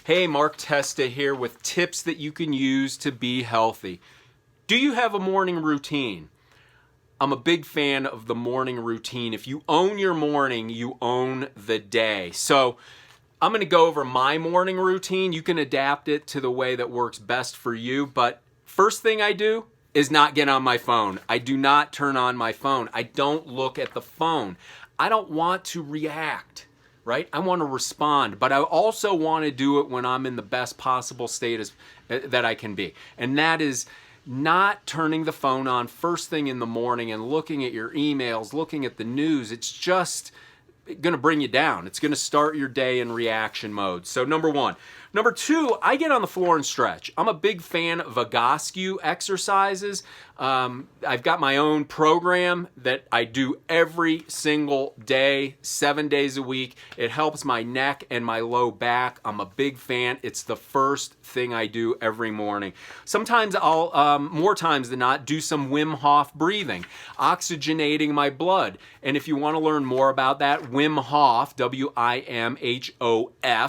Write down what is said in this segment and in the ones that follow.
Hey, Mark Testa here with tips that you can use to be healthy. Do you have a morning routine? I'm a big fan of the morning routine. If you own your morning, you own the day. So I'm going to go over my morning routine. You can adapt it to the way that works best for you. But first thing I do is not get on my phone. I do not turn on my phone. I don't look at the phone. I don't want to react. Right? I want to respond, but I also want to do it when I'm in the best possible state that I can be. And that is not turning the phone on first thing in the morning and looking at your emails, looking at the news. It's just going to bring you down. It's going to start your day in reaction mode. So number one. Number two, I get on the floor and stretch. I'm a big fan of Vygotsky exercises. I've got my own program that I do every single day, 7 days a week. It helps my neck and my low back. I'm a big fan. It's the first thing I do every morning. Sometimes I'll, more times than not, do some Wim Hof breathing, oxygenating my blood. And if you want to learn more about that, Wim Hof, W-I-M-H-O-F,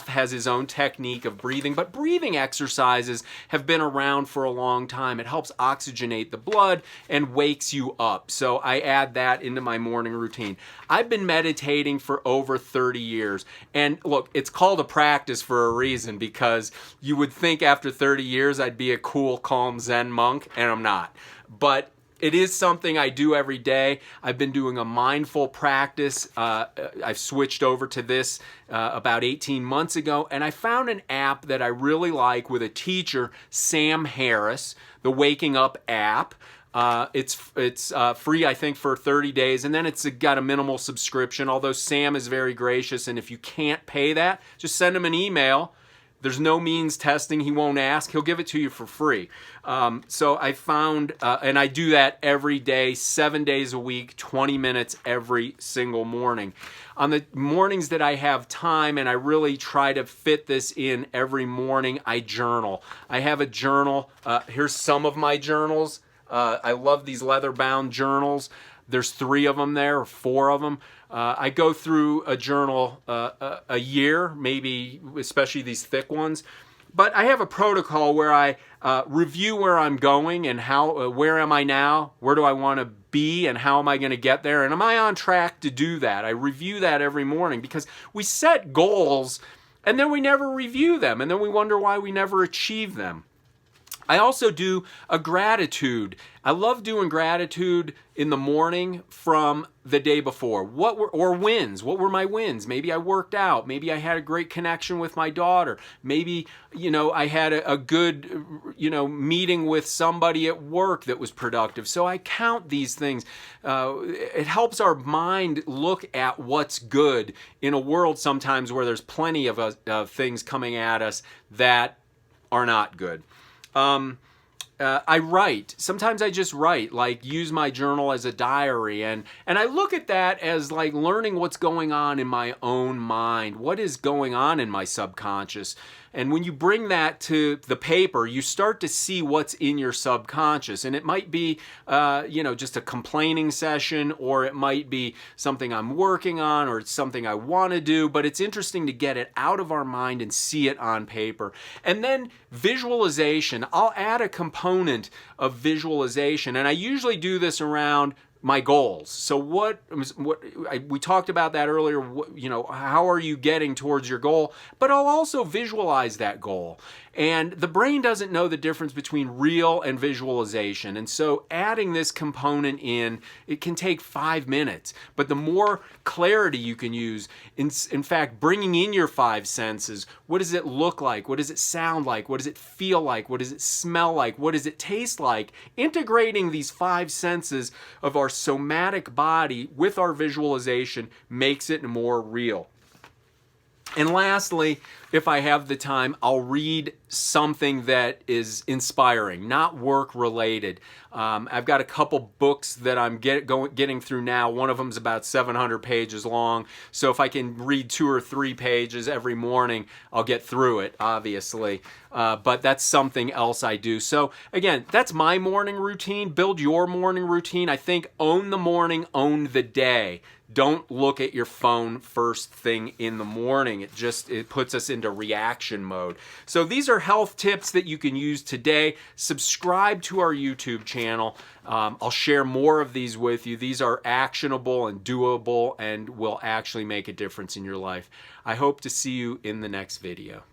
has his own technique of breathing, but breathing exercises have been around for a long time. It helps oxygenate the blood and wakes you up. So I add that into my morning routine. I've been meditating for over 30 years. And look, it's called a practice for a reason, because you would think after 30 years I'd be a cool, calm Zen monk, and I'm not. But it is something I do every day. I've been doing a mindful practice. I've switched over to this about 18 months ago, and I found an app that I really like with a teacher, Sam Harris, the Waking Up app. It's free, I think, for 30 days, and then it's got a minimal subscription, although Sam is very gracious, and if you can't pay that, just send him an email. There's no means testing. He won't ask. He'll give it to you for free. So I found, and I do that every day, 7 days a week, 20 minutes every single morning. On the mornings that I have time, and I really try to fit this in every morning, I journal. I have a journal. Here's some of my journals. I love these leather-bound journals. There's 3 of them there, or 4 of them. I go through a journal a year, maybe, especially these thick ones. But I have a protocol where I review where I'm going and how, where am I now, where do I want to be, and how am I going to get there, and am I on track to do that? I review that every morning, because we set goals and then we never review them, and then we wonder why we never achieve them. I also do a gratitude. I love doing gratitude in the morning from the day before. Or wins. What were my wins? Maybe I worked out. Maybe I had a great connection with my daughter. Maybe, I had a good, meeting with somebody at work that was productive. So I count these things. It helps our mind look at what's good in a world sometimes where there's plenty of things coming at us that are not good. I write. Sometimes I just write, like use my journal as a diary, and I look at that as like learning what's going on in my own mind. What is going on in my subconscious? And when you bring that to the paper, you start to see what's in your subconscious. And it might be, just a complaining session, or it might be something I'm working on, or it's something I want to do. But it's interesting to get it out of our mind and see it on paper. And then visualization. I'll add a component of visualization. And I usually do this around my goals. So we talked about that earlier, how are you getting towards your goal? But I'll also visualize that goal. And the brain doesn't know the difference between real and visualization. And so adding this component in, it can take 5 minutes. But the more clarity you can use, in fact, bringing in your 5 senses, what does it look like? What does it sound like? What does it feel like? What does it smell like? What does it taste like? Integrating these 5 senses of our somatic body with our visualization makes it more real. And lastly, if I have the time, I'll read something that is inspiring, not work related. I've got a couple books that I'm getting through now. One of them is about 700 pages long. So if I can read 2 or 3 pages every morning, I'll get through it, obviously. But that's something else I do. So again, that's my morning routine. Build your morning routine. I think own the morning, own the day. Don't look at your phone first thing in the morning. It puts us in into reaction mode. So these are health tips that you can use today. Subscribe to our YouTube channel. I'll share more of these with you. These are actionable and doable and will actually make a difference in your life. I hope to see you in the next video.